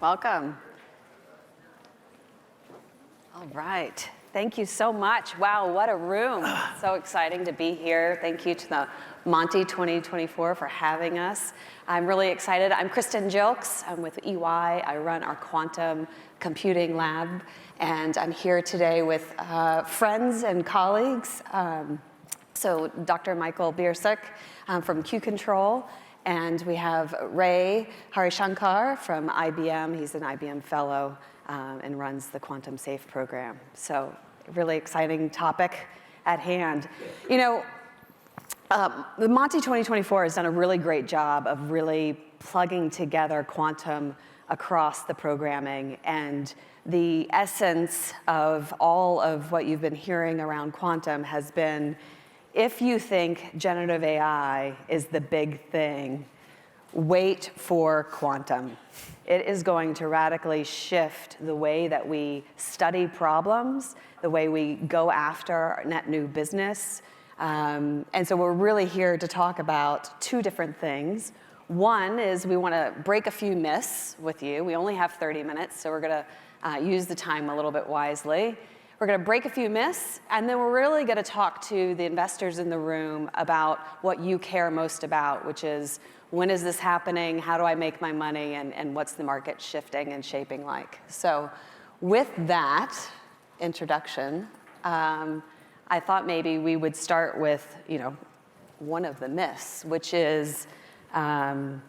Welcome. All right. Thank you so much. Wow, what a room. So exciting to be here. Thank you to the Monty 2024 for having us. I'm really excited. I'm Kristen Jilks. I'm with EY. I run our quantum computing lab, and I'm here today with friends and colleagues. So Dr. Michael Biersick from Q Control, and we have Ray Harishankar from IBM. He's an IBM fellow and runs the Quantum Safe program. So really exciting topic at hand. You know, the Monty 2024 has done a really great job of really plugging together quantum across the programming, and the essence of all of what you've been hearing around quantum has been, if you think generative AI is the big thing, wait for quantum. It is going to radically shift the way that we study problems, the way we go after net new business. And so we're really here to talk about two different things. One is we want to break a few myths with you. We only have 30 minutes, so we're going to use the time a little bit wisely. We're going to break a few myths, and then we're really going to talk to the investors in the room about what you care most about, which is, when is this happening? How do I make my money? And what's the market shifting and shaping like? So with that introduction, I thought maybe we would start with, one of the myths, which is we're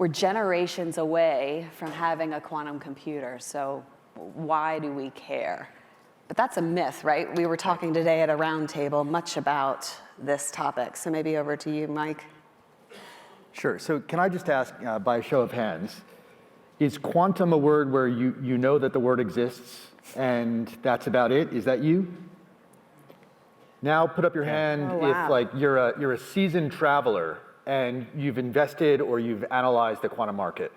generations away from having a quantum computer. So why do we care? But that's a myth, right? We were talking today at a round table much about this topic. So maybe over to you, Mike. Sure. So can I just ask, by a show of hands, is quantum a word where you know that the word exists and that's about it? Is that you? Now put up your hand if you're a seasoned traveler and you've invested or you've analyzed the quantum market.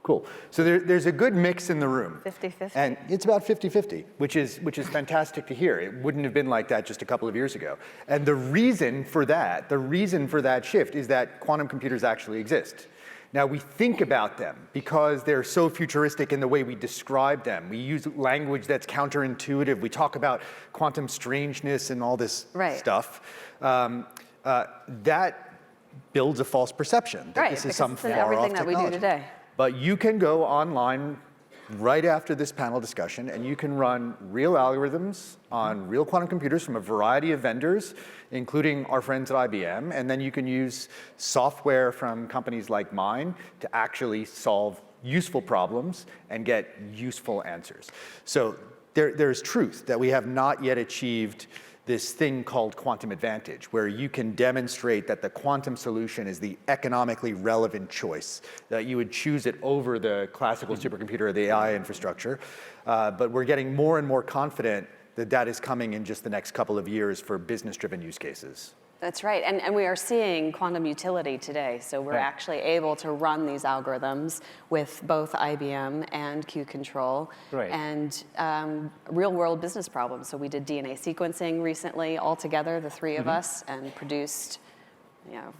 Cool. So there's a good mix in the room. 50-50. And it's about 50-50, which is fantastic to hear. It wouldn't have been like that just a couple of years ago. And the reason for that shift is that quantum computers actually exist. Now we think about them because they're so futuristic in the way we describe them. We use language that's counterintuitive. We talk about quantum strangeness and all this stuff. That builds a false perception that this is some far-off everything technology. That we do today. But you can go online right after this panel discussion and you can run real algorithms on real quantum computers from a variety of vendors, including our friends at IBM, and then you can use software from companies like mine to actually solve useful problems and get useful answers. So there's truth that we have not yet achieved this thing called quantum advantage, where you can demonstrate that the quantum solution is the economically relevant choice, that you would choose it over the classical supercomputer or the AI infrastructure. But we're getting more and more confident that that is coming in just the next couple of years for business-driven use cases. That's right, and we are seeing quantum utility today. So we're actually able to run these algorithms with both IBM and Q Control and real-world business problems. So we did DNA sequencing recently, all together, the three of us, and produced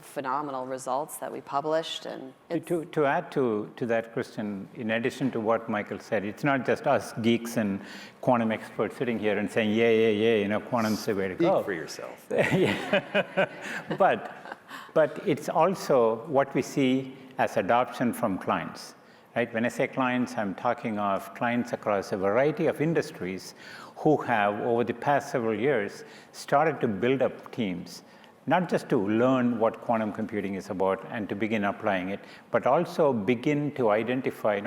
phenomenal results that we published. And to add to that, Kristen, in addition to what Michael said, it's not just us geeks and quantum experts sitting here and saying, yeah, quantum's the way to go. Speak for yourself. But it's also what we see as adoption from clients, right? When I say clients, I'm talking of clients across a variety of industries who have, over the past several years, started to build up teams, not just to learn what quantum computing is about and to begin applying it, but also begin to identify,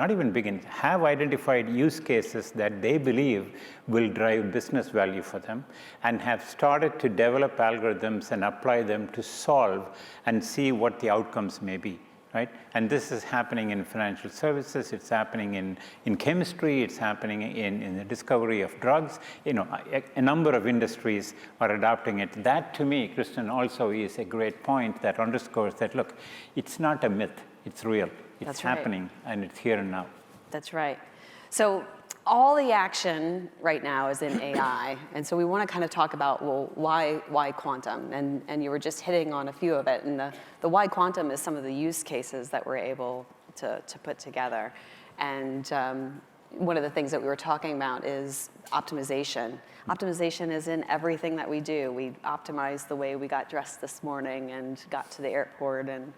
have identified use cases that they believe will drive business value for them, and have started to develop algorithms and apply them to solve and see what the outcomes may be. Right? And this is happening in financial services, it's happening in chemistry, it's happening in the discovery of drugs. A number of industries are adopting it. That, to me, Kristen, also is a great point that underscores that, look, it's not a myth, it's real. It's happening, and it's here and now. That's right. So all the action right now is in AI, and so we want to kind of talk about, well, why quantum? And you were just hitting on a few of it, and the why quantum is some of the use cases that we're able to put together. And one of the things that we were talking about is optimization. Optimization is in everything that we do. We optimize the way we got dressed this morning and got to the airport, and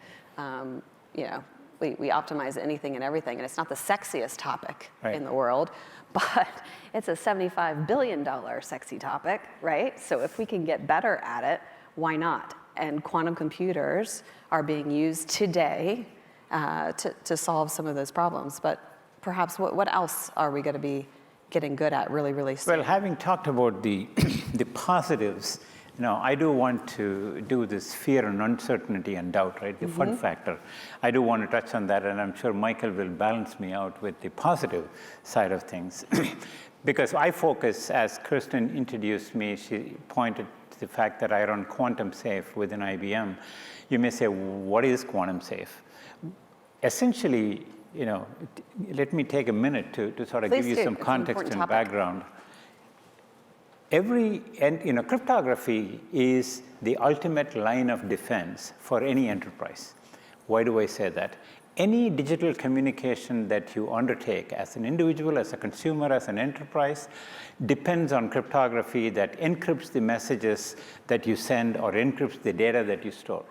we optimize anything and everything. And it's not the sexiest topic in the world, but it's a $75 billion sexy topic, right? So if we can get better at it, why not? And quantum computers are being used today to solve some of those problems. But perhaps what else are we going to be getting good at really, really soon? Well, having talked about the positives, I do want to do this fear and uncertainty and doubt, right? The fun factor. I do want to touch on that, and I'm sure Michael will balance me out with the positive side of things. Because I focus, as Kristen introduced me, she pointed to the fact that I run Quantum Safe within IBM. You may say, what is Quantum Safe? Essentially, let me take a minute to sort of give you some context and background. Cryptography is the ultimate line of defense for any enterprise. Why do I say that? Any digital communication that you undertake as an individual, as a consumer, as an enterprise, depends on cryptography that encrypts the messages that you send or encrypts the data that you store.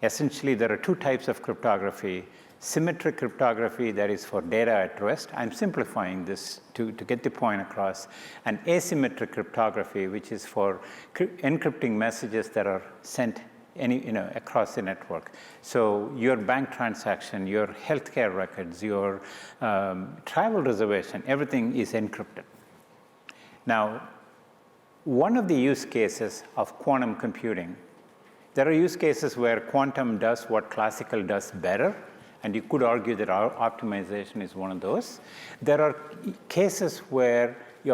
Essentially, there are two types of cryptography. Symmetric cryptography, that is for data at rest. I'm simplifying this to get the point across. And asymmetric cryptography, which is for encrypting messages that are sent across the network. So your bank transaction, your healthcare records, your travel reservation, everything is encrypted. Now, one of the use cases of quantum computing, there are use cases where quantum does what classical does better, and you could argue that our optimization is one of those. There are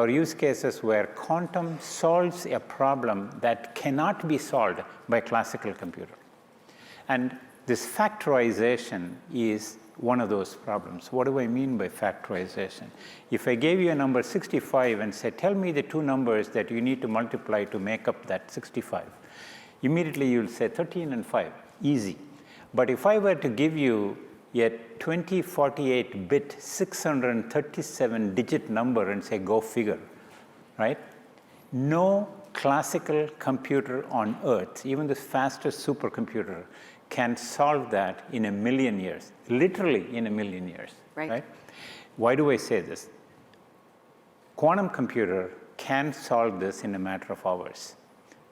use cases where quantum solves a problem that cannot be solved by classical computer. And this factorization is one of those problems. What do I mean by factorization? If I gave you a number 65 and said, tell me the two numbers that you need to multiply to make up that 65, immediately you'll say 13 and 5, easy. But if I were to give you a 2048-bit 637-digit number and say, go figure, right? No classical computer on Earth, even the fastest supercomputer, can solve that in a million years, literally in a million years, right? Why do I say this? Quantum computer can solve this in a matter of hours.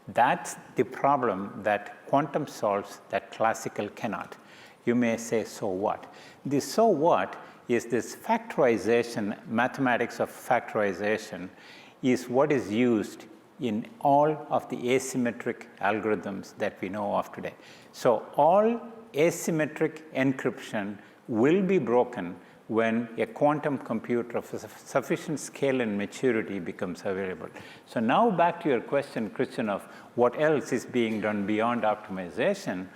That's the problem that quantum solves that classical cannot. You may say, so what? The so what is this factorization, mathematics of factorization, is what is used in all of the asymmetric algorithms that we know of today. So all asymmetric encryption will be broken when a quantum computer of sufficient scale and maturity becomes available. So now back to your question, Christian, of what else is being done beyond optimization.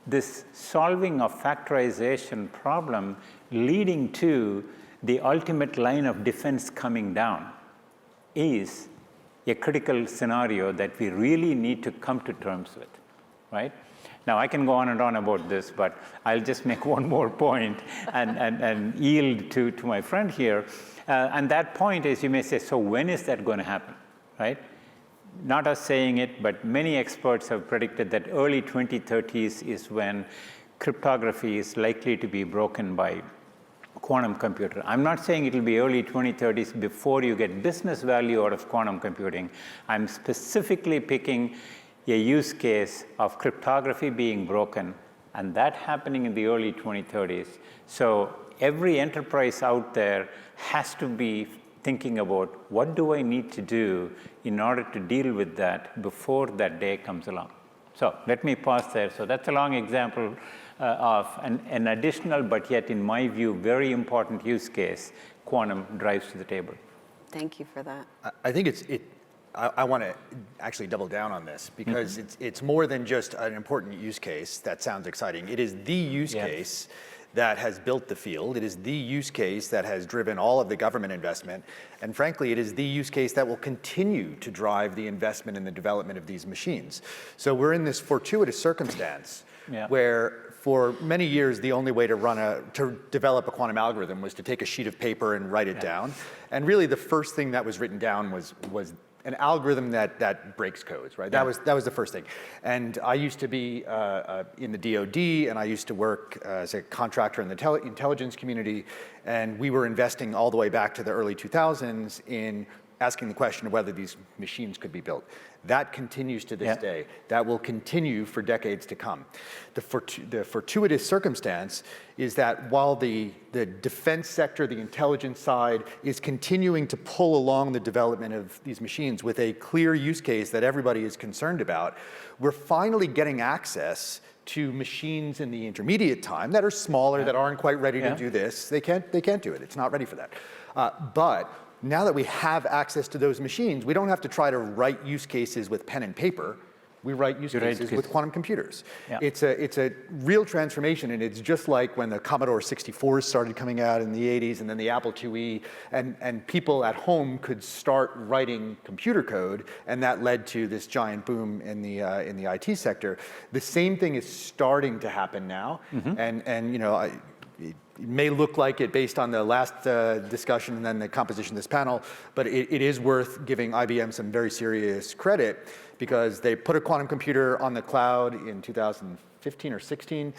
This solving of factorization problem leading to the ultimate line of defense coming down is a critical scenario that we really need to come to terms with, right? Now, I can go on and on about this, but I'll just make one more point and yield to my friend here. And that point is, you may say, so when is that going to happen, right? Not us saying it, but many experts have predicted that early 2030s is when cryptography is likely to be broken by quantum computer. I'm not saying it will be early 2030s before you get business value out of quantum computing. I'm specifically picking a use case of cryptography being broken, and that happening in the early 2030s. So every enterprise out there has to be thinking about what do I need to do in order to deal with that before that day comes along. So let me pause there. So that's a long example of an additional, but yet in my view, very important use case quantum drives to the table. Thank you for that. I think I want to actually double down on this because it's more than just an important use case that sounds exciting. It is the use case that has built the field. It is the use case that has driven all of the government investment. And frankly, it is the use case that will continue to drive the investment in the development of these machines. So we're in this fortuitous circumstance where for many years, the only way to develop a quantum algorithm was to take a sheet of paper and write it down. And really, the first thing that was written down was an algorithm that breaks codes, right? That was the first thing. And I used to be in the DoD, and I used to work as a contractor in the intelligence community, and we were investing all the way back to the early 2000s in asking the question of whether these machines could be built. That continues to this day. That will continue for decades to come. The fortuitous circumstance is that while the defense sector, the intelligence side, is continuing to pull along the development of these machines with a clear use case that everybody is concerned about, we're finally getting access to machines in the intermediate time that are smaller, that aren't quite ready to do this. They can't do it. It's not ready for that. But now that we have access to those machines, we don't have to try to write use cases with pen and paper. We write use cases with quantum computers. Yeah. It's a real transformation, and it's just like when the Commodore 64s started coming out in the 80s, and then the Apple IIe, and people at home could start writing computer code, and that led to this giant boom in the IT sector. The same thing is starting to happen now, and you know, it may look like it based on the last discussion and then the composition of this panel, but it is worth giving IBM some very serious credit, because they put a quantum computer on the cloud in 2015 or 16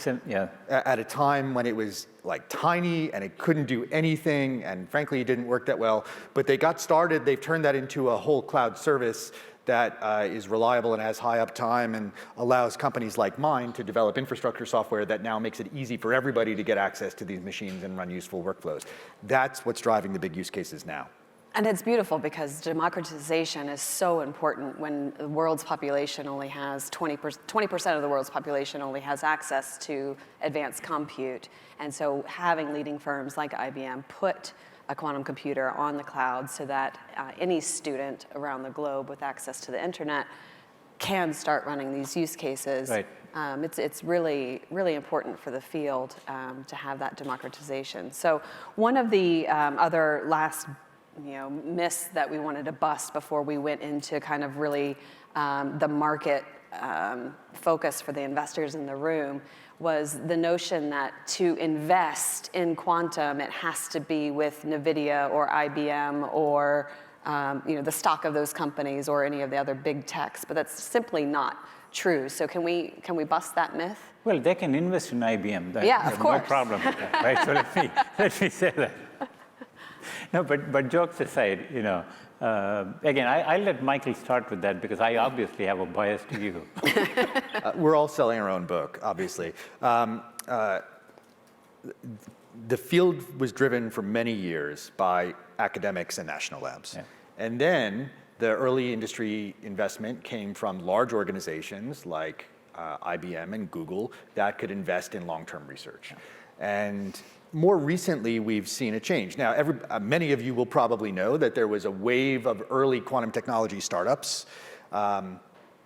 at a time when it was like tiny and it couldn't do anything, and frankly it didn't work that well. But they got started, they've turned that into a whole cloud service that is reliable and has high uptime and allows companies like mine to develop infrastructure software that now makes it easy for everybody to get access to these machines and run useful workflows. That's what's driving the big use cases now. And it's beautiful because democratization is so important when the world's population only has 20% of the world's population only has access to advanced compute. And so having leading firms like IBM put a quantum computer on the cloud so that any student around the globe with access to the internet can start running these use cases. Right. It's really, really important for the field to have that democratization. So one of the other last myths that we wanted to bust before we went into kind of really the market focus for the investors in the room was the notion that to invest in quantum, it has to be with NVIDIA or IBM or the stock of those companies or any of the other big techs, but that's simply not true. So can we bust that myth? Well, they can invest in IBM. Yeah, of course. No problem with that, right? So let me say that. No, but jokes aside, again, I'll let Michael start with that because I obviously have a bias to you. We're all selling our own book, obviously. The field was driven for many years by academics and national labs. Yeah. And then the early industry investment came from large organizations like IBM and Google that could invest in long-term research. Yeah. And more recently, we've seen a change. Now, many of you will probably know that there was a wave of early quantum technology startups.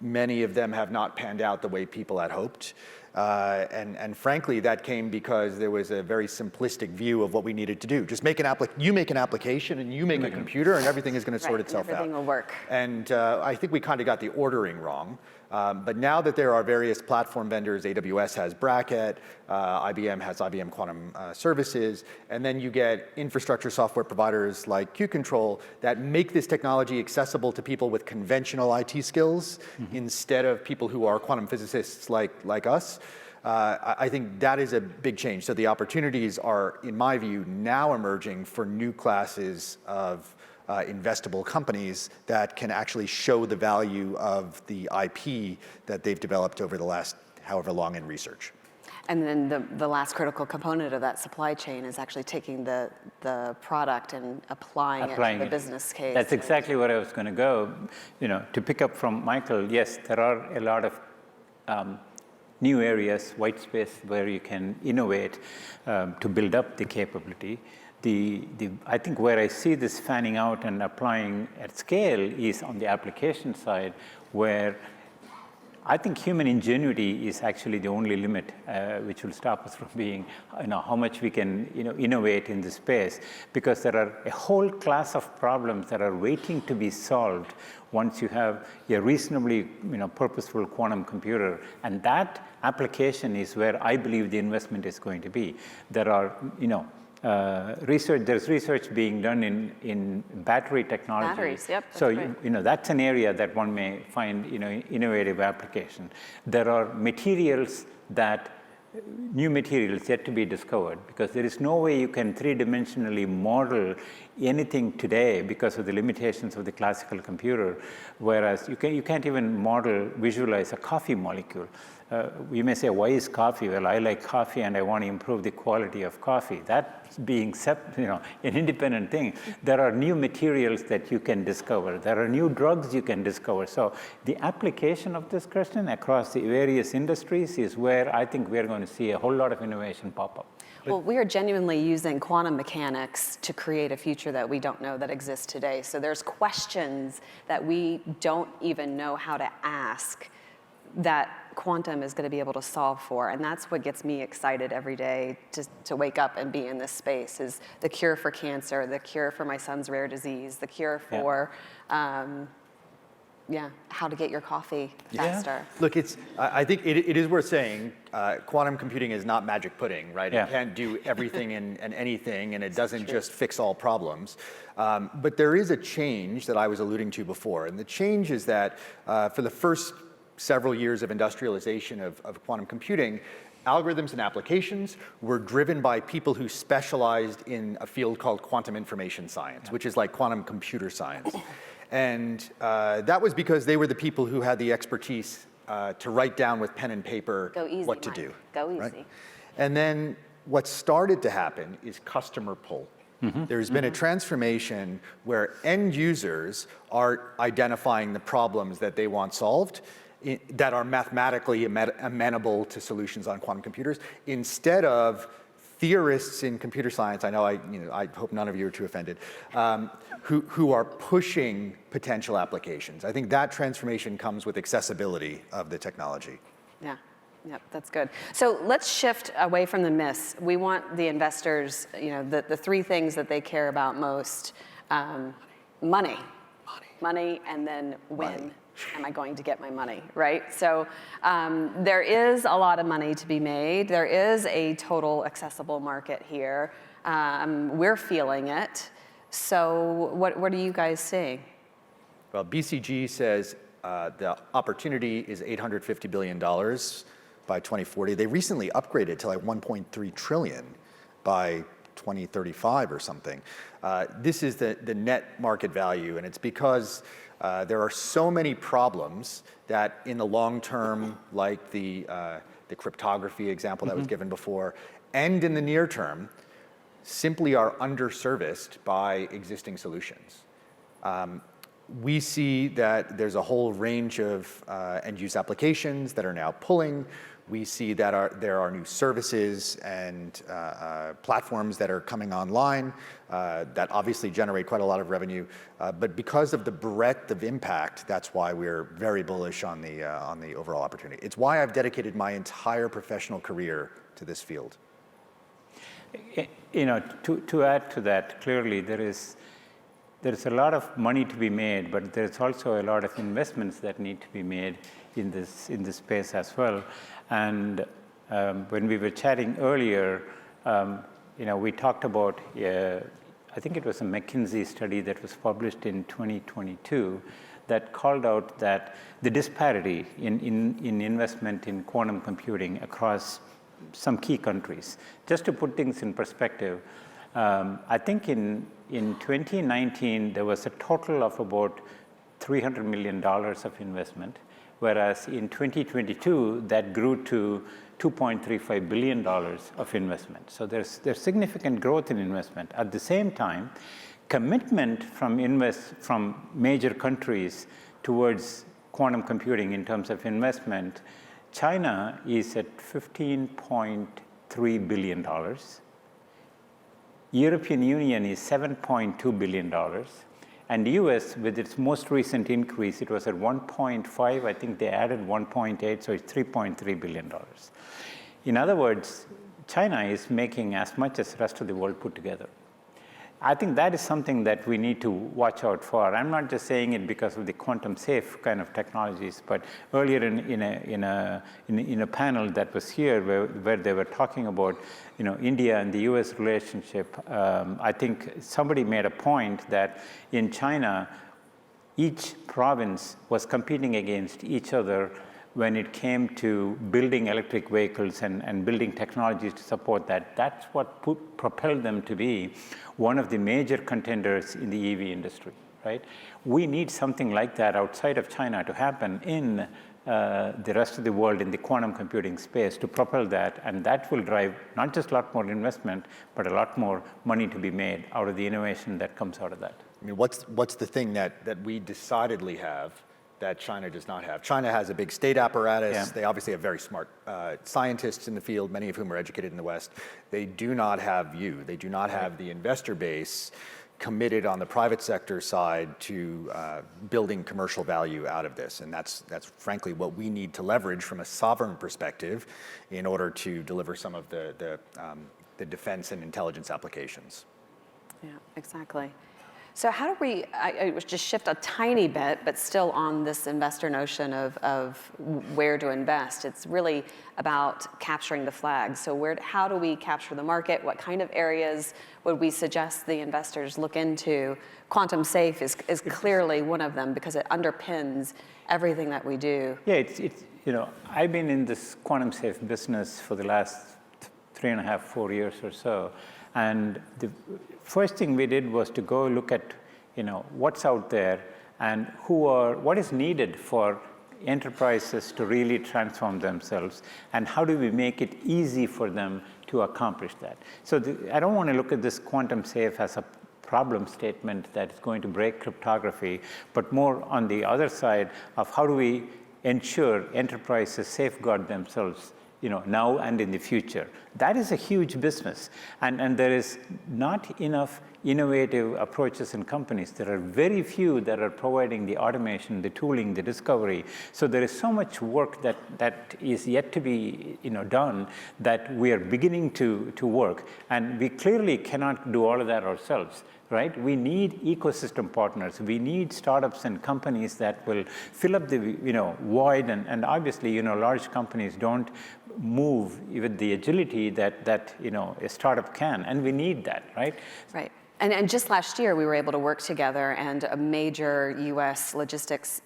Many of them have not panned out the way people had hoped. And frankly, that came because there was a very simplistic view of what we needed to do. Just you make an application and you make a computer and everything is going to sort itself out. Everything will work. And I think we kind of got the ordering wrong. But now that there are various platform vendors, AWS has Bracket, IBM has IBM Quantum Services, and then you get infrastructure software providers like Q-Control that make this technology accessible to people with conventional IT skills instead of people who are quantum physicists like us. I think that is a big change. So the opportunities are, in my view, now emerging for new classes of investable companies that can actually show the value of the IP that they've developed over the last however long in research. And then the last critical component of that supply chain is actually taking the product and applying it to the business case. That's exactly where I was going to go. To pick up from Michael, yes, there are a lot of new areas, white space, where you can innovate to build up the capability. I think where I see this fanning out and applying at scale is on the application side, where I think human ingenuity is actually the only limit which will stop us from being, how much we can, innovate in this space, because there are a whole class of problems that are waiting to be solved once you have a reasonably, purposeful quantum computer, and that application is where I believe the investment is going to be. There are, there's research being done in battery technology. Batteries, yep. So, right. that's an area that one may find, innovative application. There are new materials yet to be discovered, because there is no way you can three-dimensionally model anything today because of the limitations of the classical computer, whereas you can't even visualize a coffee molecule. You may say, why is coffee? Well, I like coffee and I want to improve the quality of coffee. That being an independent thing. There are new materials that you can discover. There are new drugs you can discover. So the application of this, Kristen, across the various industries is where I think we're going to see a whole lot of innovation pop up. Well, we are genuinely using quantum mechanics to create a future that we don't know that exists today. So there's questions that we don't even know how to ask that quantum is going to be able to solve for. And that's what gets me excited every day to wake up and be in this space, is the cure for cancer, the cure for my son's rare disease, the cure for how to get your coffee faster. Look, I think it is worth saying, quantum computing is not magic pudding, right? Yeah. It can't do everything and anything, and it doesn't just fix all problems. But there is a change that I was alluding to before, and the change is that for the first several years of industrialization of quantum computing, algorithms and applications were driven by people who specialized in a field called quantum information science, which is like quantum computer science. And that was because they were the people who had the expertise to write down with pen and paper what to do. Go easy. Right? And then what started to happen is customer pull. There's been a transformation where end users are identifying the problems that they want solved that are mathematically amenable to solutions on quantum computers, instead of theorists in computer science, I hope none of you are too offended, who are pushing potential applications. I think that transformation comes with accessibility of the technology. Yeah. Yep, that's good. So let's shift away from the myths. We want the investors, the three things that they care about most: money, and then when am I going to get my money, right? So there is a lot of money to be made. There is a total accessible market here. We're feeling it. So what are you guys seeing? Well, BCG says the opportunity is $850 billion by 2040. They recently upgraded to like 1.3 trillion by 2035 or something. This is the net market value, and it's because there are so many problems that in the long term, like the cryptography example that was given before, and in the near term, simply are underserviced by existing solutions. We see that there's a whole range of end-use applications that are now pulling. We see that there are new services and platforms that are coming online that obviously generate quite a lot of revenue. But because of the breadth of impact, that's why we're very bullish on the overall opportunity. It's why I've dedicated my entire professional career to this field. To add to that, clearly there's a lot of money to be made, but there's also a lot of investments that need to be made in this space as well. And when we were chatting earlier, we talked about I think it was a McKinsey study that was published in 2022 that called out that the disparity in investment in quantum computing across some key countries. Just to put things in perspective, I think in 2019 there was a total of about $300 million of investment, whereas in 2022 that grew to $2.35 billion of investment. So there's significant growth in investment. At the same time, commitment from major countries towards quantum computing in terms of investment, China is at $15.3 billion. European Union is $7.2 billion. And the US, with its most recent increase, it was at 1.5. I think they added 1.8, so it's $3.3 billion. In other words, China is making as much as the rest of the world put together. I think that is something that we need to watch out for. I'm not just saying it because of the quantum safe kind of technologies, but earlier in a panel that was here where they were talking about India and the US relationship, I think somebody made a point that in China, each province was competing against each other when it came to building electric vehicles and building technologies to support that. That's what propelled them to be one of the major contenders in the EV industry, right? We need something like that outside of China to happen in the rest of the world in the quantum computing space to propel that, and that will drive not just a lot more investment, but a lot more money to be made out of the innovation that comes out of that. I mean, what's the thing that we decidedly have that China does not have? China has a big state apparatus. Yeah. They obviously have very smart scientists in the field, many of whom are educated in the West. They do not have you. They do not have the investor base committed on the private sector side to building commercial value out of this. And that's frankly what we need to leverage from a sovereign perspective in order to deliver some of the defense and intelligence applications. Yeah, exactly. So how do we, I just shift a tiny bit, but still on this investor notion of where to invest. It's really about capturing the flag. So how do we capture the market? What kind of areas would we suggest the investors look into? Quantum safe is clearly one of them because it underpins everything that we do. Yeah, it's I've been in this quantum safe business for the last 3.5, 4 years or so. And the first thing we did was to go look at, what's out there and what is needed for enterprises to really transform themselves, and how do we make it easy for them to accomplish that. So I don't want to look at this quantum safe as a problem statement that is going to break cryptography, but more on the other side of how do we ensure enterprises safeguard themselves now and in the future. That is a huge business. And there is not enough innovative approaches in companies. There are very few that are providing the automation, the tooling, the discovery. So there is so much work that is yet to be done that we are beginning to work. And we clearly cannot do all of that ourselves. Right? We need ecosystem partners. We need startups and companies that will fill up the void. And obviously, large companies don't move with the agility that a startup can. And we need that, right? Right. And just last year, we were able to work together, and a major U.S. logistics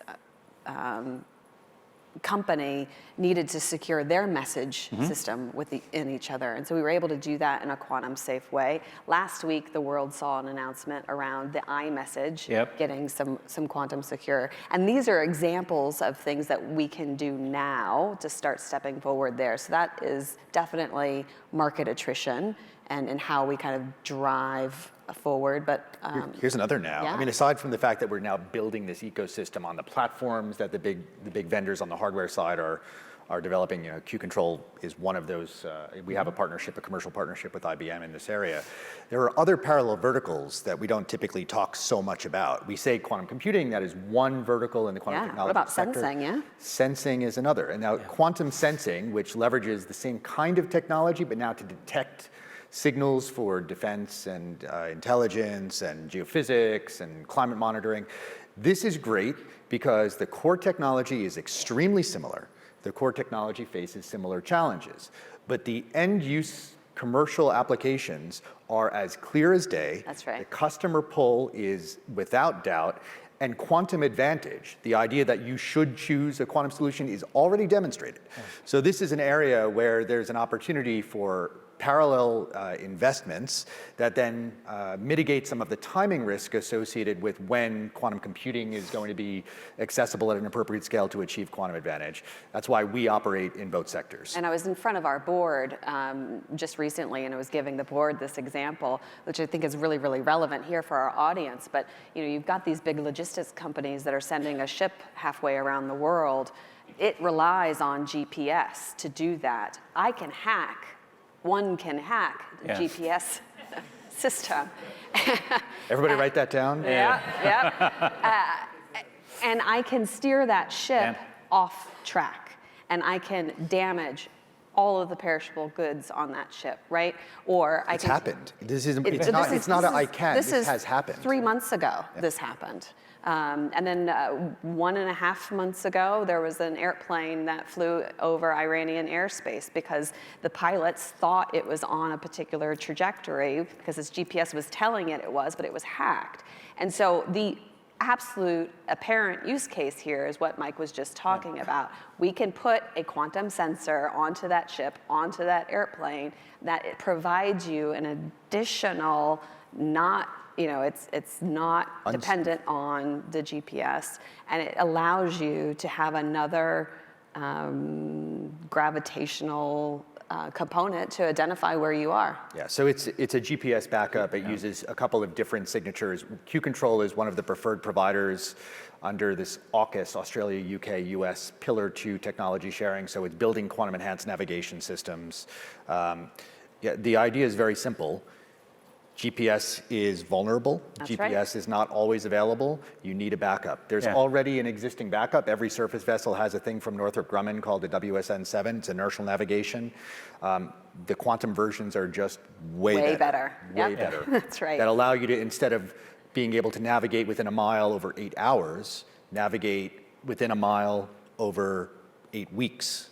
company needed to secure their message system in each other. And so we were able to do that in a quantum safe way. Last week, the world saw an announcement around the iMessage getting some quantum secure. And these are examples of things that we can do now to start stepping forward there. So that is definitely market attrition and how we kind of drive forward. But here's another now. Yeah. I mean, aside from the fact that we're now building this ecosystem on the platforms that the big vendors on the hardware side are developing, Q-Control is one of those. We have a commercial partnership with IBM in this area. There are other parallel verticals that we don't typically talk so much about. We say quantum computing, that is one vertical in the quantum technology What about sector. sensing, yeah? Sensing is another. And now quantum sensing, which leverages the same kind of technology, but now to detect signals for defense and intelligence and geophysics and climate monitoring. This is great because the core technology is extremely similar. The core technology faces similar challenges, but the end use commercial applications are as clear as day. That's right. The customer pull is without doubt, and quantum advantage, the idea that you should choose a quantum solution, is already demonstrated. So this is an area where there's an opportunity for parallel investments that then mitigate some of the timing risk associated with when quantum computing is going to be accessible at an appropriate scale to achieve quantum advantage. That's why we operate in both sectors. And I was in front of our board just recently, and I was giving the board this example, which I think is really, really relevant here for our audience. But you've got these big logistics companies that are sending a ship halfway around the world. It relies on GPS to do that. One can hack GPS system. Everybody write that down? Yeah. And I can steer that ship off track, and I can damage all of the perishable goods on that ship, right? Or I It's can. happened. It's not a I can. This has happened. 3 months ago, this happened. And then 1.5 months ago, there was an airplane that flew over Iranian airspace because the pilots thought it was on a particular trajectory because its GPS was telling it was, but it was hacked. And so the absolute apparent use case here is what Mike was just talking about. We can put a quantum sensor onto that ship, onto that airplane, that it provides you an additional, not, it's not dependent on the GPS, and it allows you to have another gravitational component to identify where you are. Yeah, so it's a GPS backup. It uses a couple of different signatures. Q-Control is one of the preferred providers under this AUKUS, Australia, UK, US, Pillar 2 technology sharing. So it's building quantum enhanced navigation systems. The idea is very simple. GPS is vulnerable. That's GPS right. is not always available. You need a backup. There's already an existing backup. Every surface vessel has a thing from Northrop Grumman called the WSN-7. It's inertial navigation. The quantum versions are just way better. Way better. That's right. That allow you to, instead of being able to navigate within a mile over 8 hours, navigate within a mile over 8 weeks.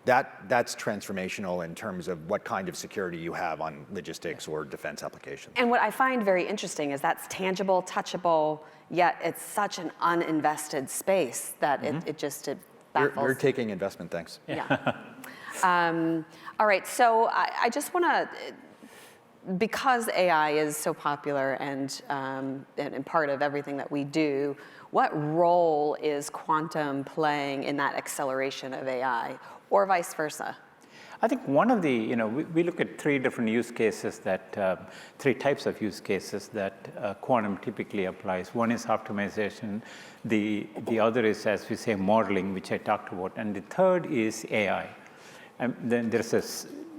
That's transformational in terms of what kind of security you have on logistics or defense applications. And what I find very interesting is that's tangible, touchable, yet it's such an uninvested space that it baffles. You're taking investment, thanks. Yeah. All right, so I just want to, because AI is so popular and part of everything that we do, what role is quantum playing in that acceleration of AI? Or vice versa? I think one of the, we look at three different use cases three types of use cases that quantum typically applies. One is optimization. The other is, as we say, modeling, which I talked about. And the third is AI. And then there's a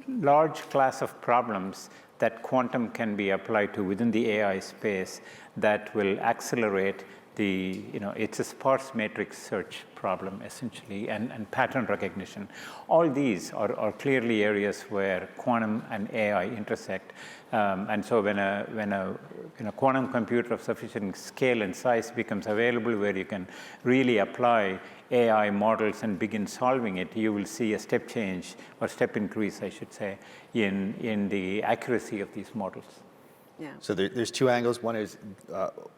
large class of problems that quantum can be applied to within the AI space that will accelerate it's a sparse matrix search problem, essentially, and pattern recognition. All these are clearly areas where quantum and AI intersect. And so when a quantum computer of sufficient scale and size becomes available where you can really apply AI models and begin solving it, you will see a step change, or step increase, I should say, in the accuracy of these models. Yeah. So there's two angles. One is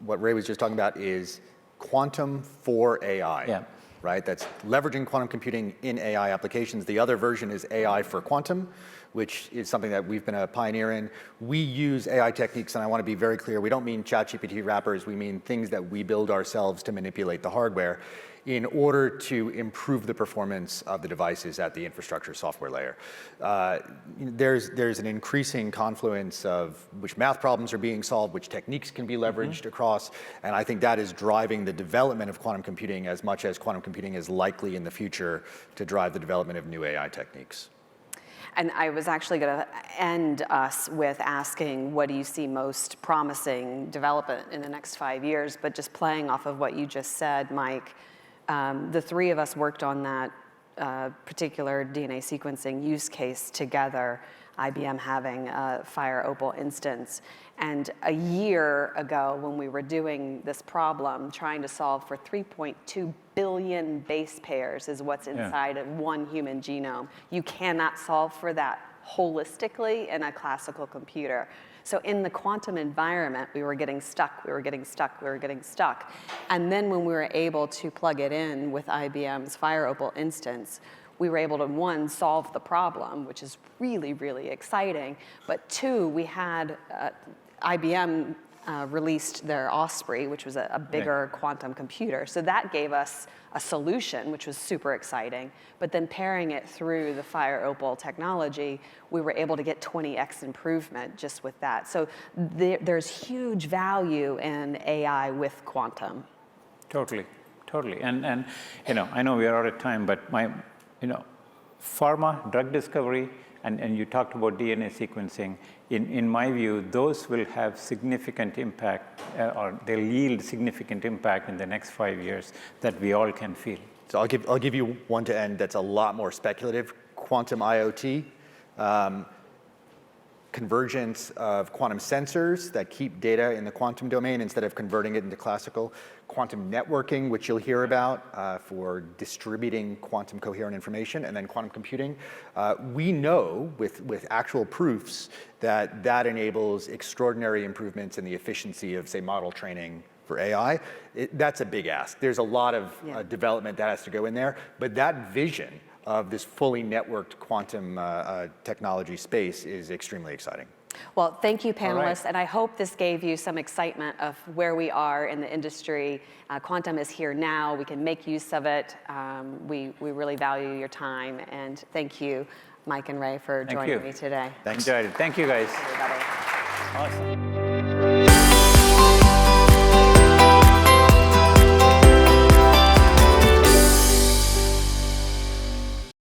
what Ray was just talking about is quantum for AI, right? That's leveraging quantum computing in AI applications. The other version is AI for quantum, which is something that we've been a pioneer in. We use AI techniques, and I want to be very clear, we don't mean ChatGPT wrappers, we mean things that we build ourselves to manipulate the hardware in order to improve the performance of the devices at the infrastructure software layer. There's an increasing confluence of which math problems are being solved, which techniques can be leveraged across, and I think that is driving the development of quantum computing as much as quantum computing is likely in the future to drive the development of new AI techniques. And I was actually going to end us with asking, what do you see most promising development in the next 5 years? But just playing off of what you just said, Mike, the three of us worked on that particular DNA sequencing use case together, IBM having a Fire Opal instance. And a year ago, when we were doing this problem, trying to solve for 3.2 billion base pairs is what's inside of one human genome. You cannot solve for that holistically in a classical computer. So in the quantum environment, we were getting stuck. And then when we were able to plug it in with IBM's Fire Opal instance, we were able to, one, solve the problem, which is really, really exciting. But two, we had IBM released their Osprey, which was a bigger quantum computer. So that gave us a solution, which was super exciting. But then pairing it through the Fire Opal technology, we were able to get 20x improvement just with that. So there's huge value in AI with quantum. Totally. And I know we are out of time, but pharma, drug discovery, and you talked about DNA sequencing. In my view, those will have significant impact, or they'll yield significant impact in the next 5 years that we all can feel. So I'll give you one to end that's a lot more speculative. Quantum IoT, convergence of quantum sensors that keep data in the quantum domain instead of converting it into classical. Quantum networking, which you'll hear about for distributing quantum coherent information, and then quantum computing. We know with actual proofs that enables extraordinary improvements in the efficiency of, say, model training for AI. That's a big ask. There's a lot of development that has to go in there, but that vision of this fully networked quantum technology space is extremely exciting. Well, thank you, panelists, right. and I hope this gave you some excitement of where we are in the industry. Quantum is here now. We can make use of it. We really value your time, and thank you, Mike and Ray, for joining me today. Thanks. Enjoyed it. Thank you, guys. Everybody. Awesome.